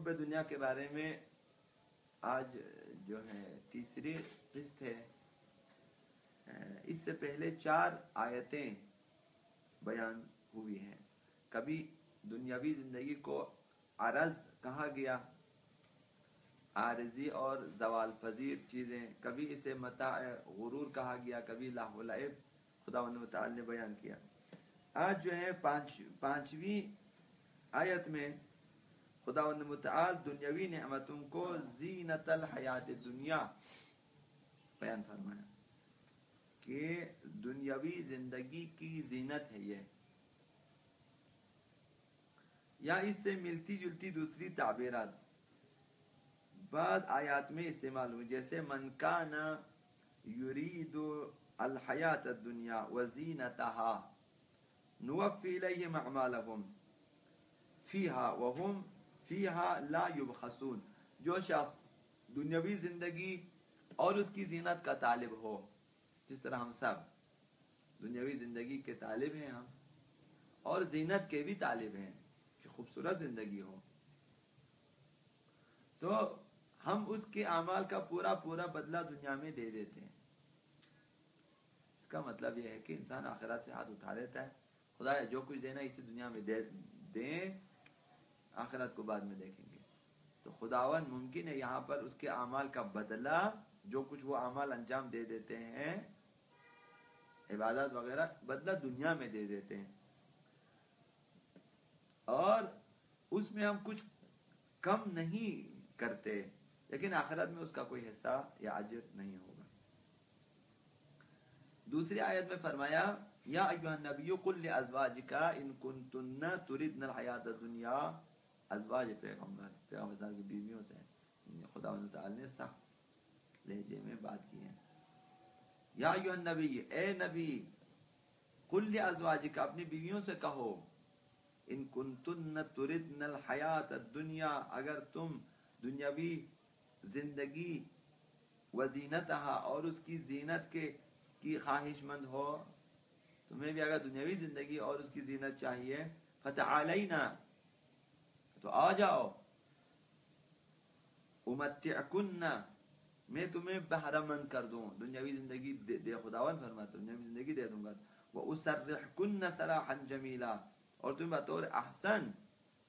حب دنیا کے بارے میں آج جو ہے تیسری قسط ہے. اس سے پہلے 4 آیتیں بیان ہوئی ہیں. کبھی دنیاوی زندگی کو عرض کہا گیا، عارضی اور زوال پذیر چیزیں. کبھی اسے متاع غرور کہا گیا، کبھی لہو و لعب خداوند متعال نے بیان کیا. آج جو ہے 5ویں آیت میں خداوند متعال دنیاوی نعمتوں کو زینت الحیات دنیا بیان فرمایا کہ دنیاوی زندگی کی زینت ہے یہ. یا اس سے ملتی جلتی دوسری تعبیرات بعض آیات میں استعمال ہوئی، جیسے من کان یرید الحیات الدنیا وزینتها نوفی الیہم اعمالهم فیہا وہم فیہا لا یبخسون. جو شخص دنیاوی زندگی اور اس کی زینت کا طالب ہو، جس طرح ہم سب دنیاوی زندگی کے طالب ہیں ہم، اور زینت کے بھی طالب ہیں کہ خوبصورت زندگی ہو، تو ہم اس کے اعمال کا پورا بدلہ دنیا میں دے دیتے ہیں. اس کا مطلب یہ ہے کہ انسان آخرت سے ہاتھ اٹھا لیتا ہے. خدا جو کچھ دینا اسی دنیا میں دیں، آخرت کو بعد میں دیکھیں گے. تو خداوند ممکن ہے یہاں پر اس کے اعمال کا بدلہ، جو کچھ وہ اعمال انجام دے دیتے ہیں عبادت وغیرہ، بدلہ دنیا میں دے دیتے ہیں، اور اس میں ہم کچھ کم نہیں کرتے، لیکن آخرت میں اس کا کوئی حصہ یا اجر نہیں ہوگا. دوسری آیت میں فرمایا یا ایھا النبی قل لازواجک ان کنتن تردن الحیات الدنیا. ازواج پیغمبر کی بیویوں سے خداوند تعالی نے سخت لہجے میں بات کی ہے. یا ایھا النبی، اے نبی، قل لازواجک، اپنی بیویوں سے کہو، ان کنتن تردن الحیات الدنیا، اگر تم دنیاوی زندگی وزینتہا اور اس کی زینت کی خواہش مند ہو، تمہیں بھی اگر دنیاوی زندگی اور اس کی زینت چاہیے، فتعالینا، تو آ جاؤ، امتعکن، میں تمہیں بہرہ مند کر دوں، دنیاوی زندگی دے خداوند فرماتا، دنیاوی زندگی دے دوں گا. وَأُسَرِّحْكُنَّ سَرَاحًا جَمِيلًا، اور تمہیں بطور احسن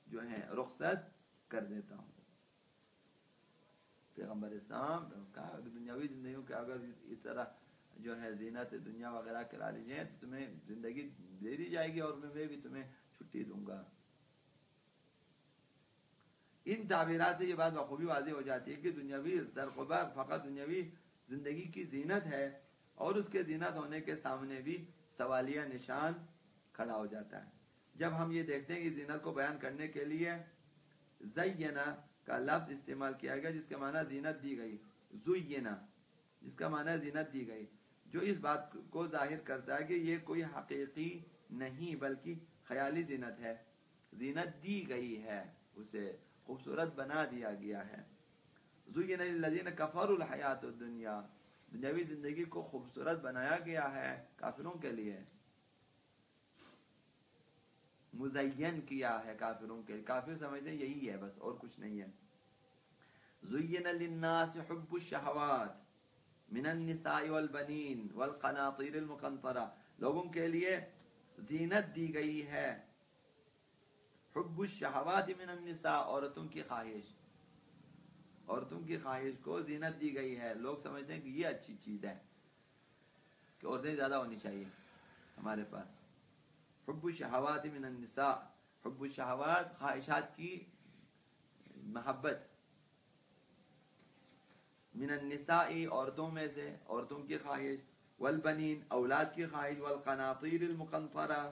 جو ہے رخصت کر دیتا ہوں. پیغمبر اسلام کہا دنیاوی زندگیوں کے اگر اس طرح جو ہے زینت دنیا وغیرہ کرا لیجئے تو تمہیں زندگی دے دی جائے گی، اور میں بھی تمہیں چھٹی دوں گا. ان تعبیرات سے یہ بات بخوبی واضح ہو جاتی ہے کہ دنیاوی زرق و برق فقط دنیاوی زندگی کی زینت ہے، اور اس کے زینت ہونے کے سامنے بھی سوالیہ نشان کھڑا ہو جاتا ہے. جب ہم یہ دیکھتے ہیں کہ زینت کو بیان کرنے کے لیے زینا کا لفظ استعمال کیا گیا، جس کا معنی زینت دی گئی، زینا جس کا معنی زینت دی گئی، جو اس بات کو ظاہر کرتا ہے کہ یہ کوئی حقیقی نہیں بلکہ خیالی زینت ہے. زینت دی گئی ہے، اسے خوبصورت بنا دیا گیا ہے. زُيِّنَ لِلَّذِينَ كَفَرُوا الْحَيَاةُ الدُّنْيَا، دنیاوی زندگی کو خوبصورت بنایا گیا ہے کافروں کے لیے، مزین کیا ہے کافروں کے لیے. کافر سمجھتے ہیں یہی ہے بس، اور کچھ نہیں ہے. زُيِّنَ لِلنَّاسِ حُبُّ الشَّهَوَاتِ من النساء والبنین والقناطیر المقنطرہ، لوگوں کے لیے زینت دی گئی ہے حب الشہوات من النساء، عورتوں کی خواہش، عورتوں کی خواہش کو زینت دی گئی ہے. لوگ سمجھتے ہیں کہ یہ اچھی چیز ہے کہ عورتیں زیادہ ہونی چاہیے ہمارے پاس. حب الشہوات من النساء، حب الشہوات خواہشات کی محبت، من النساء عورتوں میں سے، عورتوں کی خواہش، والبنین اولاد کی خواہش، والقناطیر المقنطرہ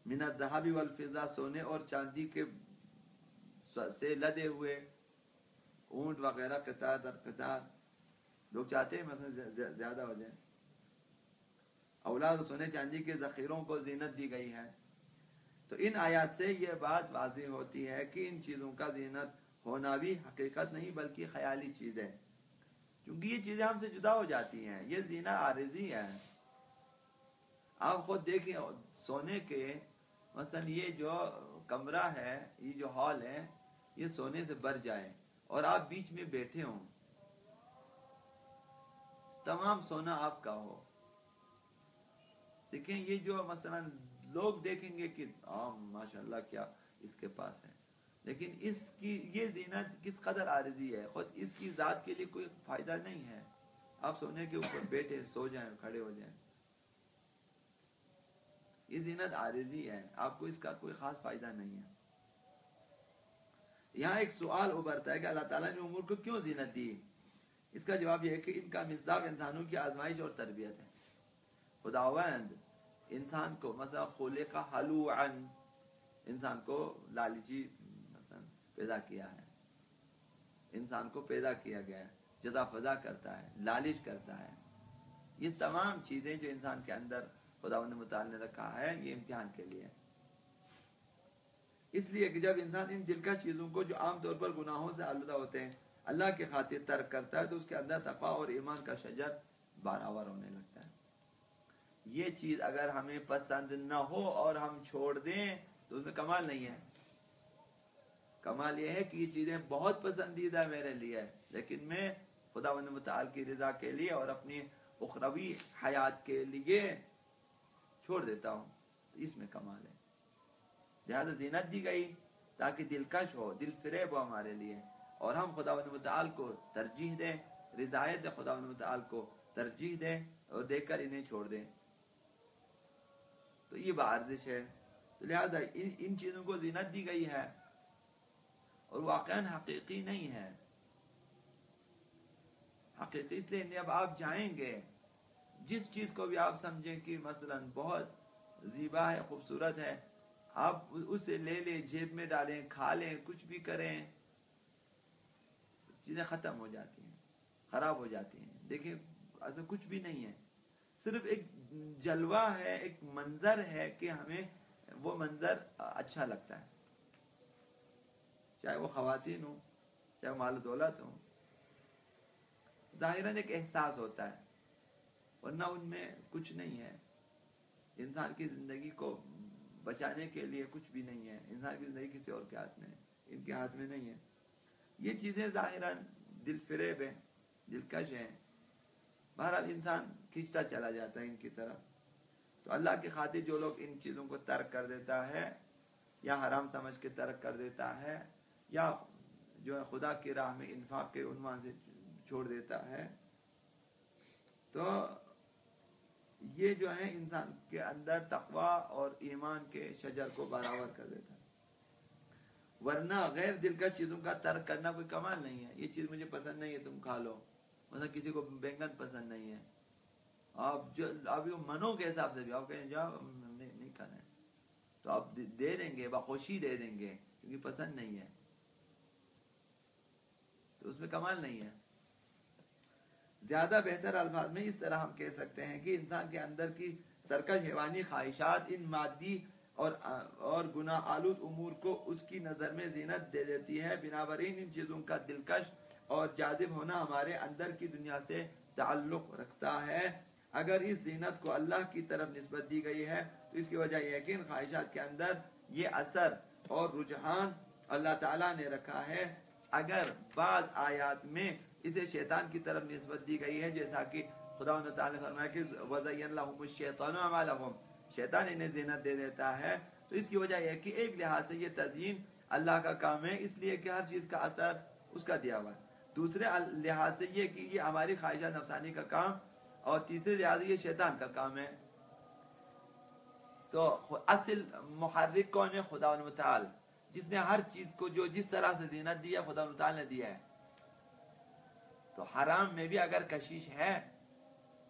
من الذهب والفضہ سونے اور چاندی کے سے لدے ہوئے اونٹ وغیرہ قطار در قطار. لوگ چاہتے ہیں مثلا زیادہ ہو جائے. اولاد سونے چاندی کے ذخیروں کو زینت دی گئی ہے. تو ان آیات سے یہ بات واضح ہوتی ہے کہ ان چیزوں کا زینت ہونا بھی حقیقت نہیں بلکہ خیالی چیز ہے، کیونکہ یہ چیزیں ہم سے جدا ہو جاتی ہیں. یہ زینت عارضی ہے. آپ خود دیکھیں سونے کے مثلا یہ جو کمرہ ہے، یہ جو ہال ہے، یہ سونے سے بھر جائے اور آپ بیچ میں بیٹھے ہوں، تمام سونا آپ کا ہو، دیکھیں یہ جو مثلا لوگ دیکھیں گے کہ ماشاءاللہ کیا اس کے پاس ہے، لیکن اس کی یہ زینت کس قدر عارضی ہے، خود اس کی ذات کے لیے کوئی فائدہ نہیں ہے. آپ سونے کے اوپر بیٹھے سو جائیں، کھڑے ہو جائیں، یہ زینت عارضی ہے، آپ کو اس کا کوئی خاص فائدہ نہیں ہے. یہاں ایک سوال ابھرتا ہے کہ اللہ تعالیٰ نے امور کو کیوں زینت دی؟ اس کا جواب یہ ہے کہ ان کا مصداق انسانوں کی آزمائش اور تربیت ہے. خداوند انسان کو مثلا خلق حلوعا، انسان کو لالچی مثلا پیدا کیا ہے، انسان کو پیدا کیا گیا ہے، جزا فضا کرتا ہے، لالچ کرتا ہے. یہ تمام چیزیں جو انسان کے اندر خداوند متعال نے رکھا ہے، یہ امتحان کے لیے. اس لیے کہ جب انسان ان دلکش چیزوں کو جو عام طور پر گناہوں سے آلودہ ہوتے ہیں اللہ کی خاطر ترک کرتا ہے تو اس کے اندر تقویٰ اور ایمان کا شجر بارآور ہونے لگتا ہے. یہ چیز اگر ہمیں پسند نہ ہو اور ہم چھوڑ دیں تو اس میں کمال نہیں ہے. کمال یہ ہے کہ یہ چیزیں بہت پسندیدہ میرے لیے، لیکن میں خداوند متعال کی رضا کے لیے اور اپنی اخروی حیات کے لیے چھوڑ دیتا ہوں، تو اس میں کمال ہے. لہذا زینت دی گئی تاکہ دلکش ہو، دل فریب ہو ہمارے لیے، اور ہم خداوند متعال کو ترجیح دیں، رضایت خداوند متعال کو ترجیح دیں اور دیکھ کر انہیں چھوڑ دیں. تو یہ بارزش ہے. تو لہذا ان چیزوں کو زینت دی گئی ہے اور واقعاً حقیقی نہیں ہے. حقیقی اس لیے اب آپ جائیں گے جس چیز کو بھی آپ سمجھیں کہ مثلا بہت زیبا ہے، خوبصورت ہے، آپ اسے لے لیں، جیب میں ڈالیں، کھا لیں، کچھ بھی کریں، چیزیں ختم ہو جاتی ہیں، خراب ہو جاتی ہیں. دیکھیں ایسا کچھ بھی نہیں ہے، صرف ایک جلوہ ہے، ایک منظر ہے کہ ہمیں وہ منظر اچھا لگتا ہے، چاہے وہ خواتین ہوں، چاہے وہ مال و دولت ہوں. ظاہراً ایک احساس ہوتا ہے، ورنہ ان میں کچھ نہیں ہے. انسان کی زندگی کو بچانے کے لیے کچھ بھی نہیں ہے. انسان کی زندگی کسی اور کے ہاتھ میں ہے، ان کے ہاتھ میں نہیں ہے. یہ چیزیں ظاہراً دل فریب ہیں، دلکش ہیں. بہرحال انسان کھینچتا چلا جاتا ہے ان کی طرف. تو اللہ کی خاطر جو لوگ ان چیزوں کو ترک کر دیتا ہے، یا حرام سمجھ کے ترک کر دیتا ہے، یا جو ہے خدا کی راہ میں انفاق کے عنوان سے چھوڑ دیتا ہے، تو یہ جو ہے انسان کے اندر تقویٰ اور ایمان کے شجر کو برآور کر دیتا ہے. ورنہ غیر دلکش چیزوں کا ترک کرنا کوئی کمال نہیں ہے. یہ چیز مجھے پسند نہیں ہے، تم کھا لو. مثلا کسی کو بینگن پسند نہیں ہے، آپ منوں کے حساب سے بھی آپ کہیں جاؤ نہیں کھانا ہے، تو آپ دے دیں گے، بخوشی دے دیں گے، کیونکہ پسند نہیں ہے. تو اس میں کمال نہیں ہے. زیادہ بہتر الفاظ میں اس طرح ہم کہہ سکتے ہیں کہ انسان کے اندر کی سرکش حیوانی خواہشات ان مادی اور گناہ آلود امور کو اس کی نظر میں زینت دے دیتی ہے. بنابراین ان چیزوں کا دلکش اور جاذب ہونا ہمارے اندر کی دنیا سے تعلق رکھتا ہے. اگر اس زینت کو اللہ کی طرف نسبت دی گئی ہے تو اس کی وجہ یہ ہے کہ ان خواہشات کے اندر یہ اثر اور رجحان اللہ تعالیٰ نے رکھا ہے. اگر بعض آیات میں اسے شیطان کی طرف نسبت دی گئی ہے، جیسا کہ خدا تعالیٰ نے فرمایا کہ وَزَيَّنَ لَهُمُ الشَّيْطَانُ أَعْمَالَهُمْ، شیطان انہیں زینت دے دیتا ہے. تو اس کی وجہ یہ ہے کہ ایک لحاظ سے یہ تزیین اللہ کا کام ہے، اس لیے کہ ہر چیز کا اثر اس کا دیا ہوا ہے. دوسرے لحاظ سے یہ کہ یہ ہماری خواہشات نفسانی کا کام، اور تیسرے لحاظ سے یہ شیطان کا کام ہے. تو اصل محرک کون ہے؟ خدا متعال، جس نے ہر چیز کو جو جس طرح سے زینت دیا خدا متعال نے دیا ہے. تو حرام میں بھی اگر کشش ہے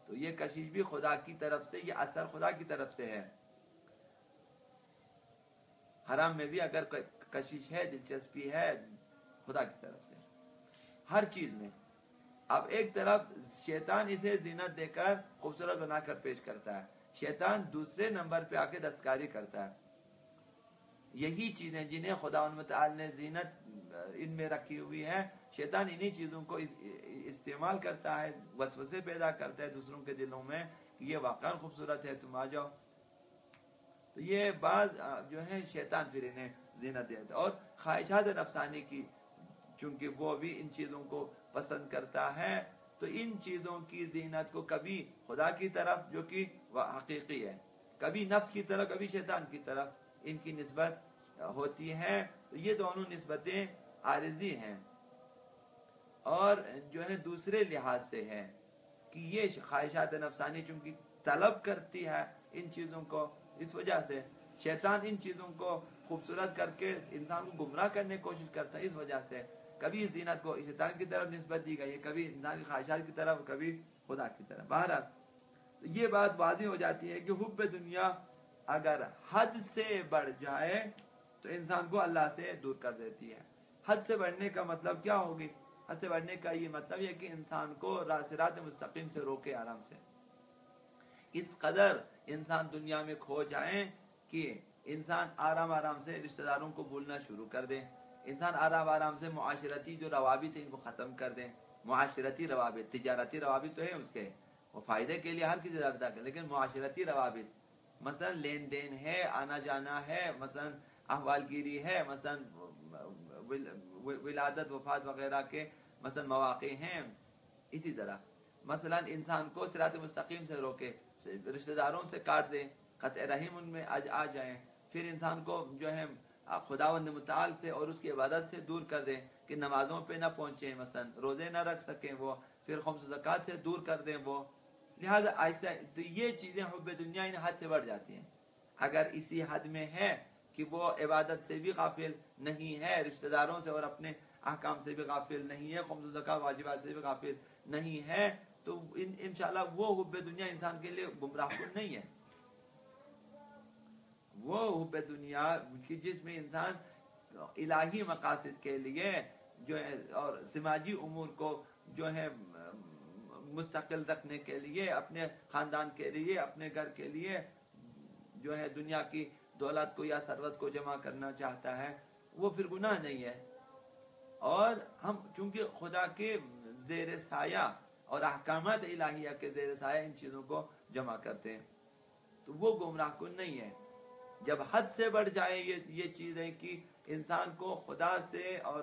تو یہ کشش بھی خدا کی طرف سے، یہ اثر خدا کی طرف سے ہے. حرام میں بھی اگر کشش ہے، دلچسپی ہے، خدا کی طرف سے ہر چیز میں. اب ایک طرف شیطان اسے زینت دے کر خوبصورت بنا کر پیش کرتا ہے، شیطان دوسرے نمبر پہ آ کے دستکاری کرتا ہے. یہی چیزیں جنہیں خدا متعال نے زینت ان میں رکھی ہوئی ہے، شیطان انہی چیزوں کو استعمال کرتا ہے، وسوسے پیدا کرتا ہے دوسروں کے دلوں میں کہ یہ واقعا خوبصورت ہے، تم آ جاؤ. تو یہ بعض جو ہیں شیطان پھر انہیں زینت دیتا ہے، اور خواہشات نفسانی کی چونکہ وہ بھی ان چیزوں کو پسند کرتا ہے، تو ان چیزوں کی زینت کو کبھی خدا کی طرف جو کہ وہ حقیقی ہے، کبھی نفس کی طرف، کبھی شیطان کی طرف ان کی نسبت ہوتی ہے۔ تو یہ دونوں نسبتیں عارضی ہیں، اور جو ہے دوسرے لحاظ سے ہے کہ یہ خواہشات نفسانی چونکہ طلب کرتی ہے ان چیزوں کو، اس وجہ سے شیطان ان چیزوں کو خوبصورت کر کے انسان کو گمراہ کرنے کی کوشش کرتا ہے، اس وجہ سے کبھی زینت کو شیطان کی طرف نسبت دی گئی ہے، کبھی انسان کی خواہشات کی طرف، کبھی خدا کی طرف۔ بہرحال یہ بات واضح ہو جاتی ہے کہ حب دنیا اگر حد سے بڑھ جائے تو انسان کو اللہ سے دور کر دیتی ہے۔ حد سے بڑھنے کا مطلب کیا ہوگی؟ حد سے بڑھنے کا یہ مطلب ہے کہ انسان کو صراط مستقیم سے روکے آرام سے۔ اس قدر انسان دنیا میں کھو جائیں کہ انسان آرام آرام سے رشتہ داروں کو بھولنا شروع کر دیں، انسان آرام آرام سے معاشرتی جو روابط ہیں ان کو ختم کر دیں۔ معاشرتی روابط، تجارتی روابط تو ہیں اس کے، وہ فائدے کے لیے ہر کسی رابطہ کرے، لیکن معاشرتی روابط مثلا لین دین ہے، آنا جانا ہے، مثلا احوال گیری ہے، مثلا ولادت وفات وغیرہ کے مثلا مواقع ہیں، اسی طرح مثلا انسان کو صراط مستقیم سے روکے، رشتہ داروں سے کاٹ دیں، قطع رحم ان میں آ جائیں، پھر انسان کو جو ہے خداوند متعال سے اور اس کی عبادت سے دور کر دیں کہ نمازوں پہ نہ پہنچیں، مثلا روزے نہ رکھ سکیں وہ، پھر خمس و زکوٰۃ سے دور کر دیں وہ، لہذا آہستہ تو یہ چیزیں حب دنیا ان حد سے بڑھ جاتی ہیں۔ اگر اسی حد میں ہے کہ وہ عبادت سے بھی غافل نہیں ہے، رشتہ داروں سے اور اپنے احکام سے بھی غافل نہیں ہے، خمس و زکوٰۃ واجبات سے بھی غافل نہیں ہے، تو انشاءاللہ وہ حب دنیا انسان کے لیے گمراہ کن نہیں ہے۔ وہ حب دنیا کی جس میں انسان الہی مقاصد کے لیے جو ہے اور سماجی امور کو جو ہے مستقل رکھنے کے لیے، اپنے خاندان کے لیے، اپنے گھر کے لیے جو ہے دنیا کی دولت کو یا ثروت کو جمع کرنا چاہتا ہے، وہ پھر گناہ نہیں ہے۔ اور ہم چونکہ خدا کے زیر سایہ اور احکامات الہیہ کے زیر سایہ ان چیزوں کو جمع کرتے ہیں، تو وہ گمراہ کن نہیں ہے۔ جب حد سے بڑھ جائے یہ چیزیں کہ انسان کو خدا سے اور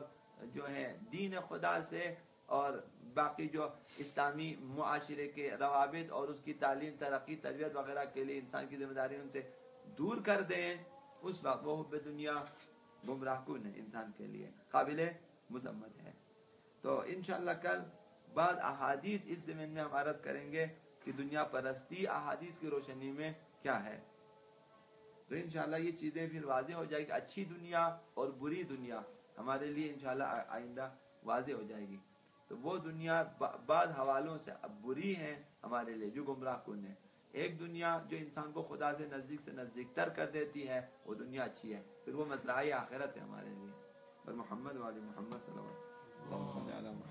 جو ہے دین خدا سے اور باقی جو اسلامی معاشرے کے روابط اور اس کی تعلیم، ترقی، تربیت وغیرہ کے لیے انسان کی ذمہ داری ان سے دور کر دیں، اس وقت وہ حب دنیا گمراہ کن ہے، انسان کے لیے قابل مذمت ہے۔ تو انشاءاللہ کل بعض احادیث اس ضمن میں ہم عرض کریں گے کہ دنیا پرستی احادیث کی روشنی میں کیا ہے، تو انشاءاللہ یہ چیزیں پھر واضح ہو جائے گی۔ اچھی دنیا اور بری دنیا ہمارے لیے انشاءاللہ آئندہ واضح ہو جائے گی۔ تو وہ دنیا بعض حوالوں سے اب بری ہے ہمارے لیے جو گمراہ کن ہے۔ ایک دنیا جو انسان کو خدا سے نزدیک تر کر دیتی ہے، وہ دنیا اچھی ہے، پھر وہ مزرعہ آخرت ہے ہمارے لیے۔ پر محمد وعلی محمد صلی اللہ علیہ وسلم۔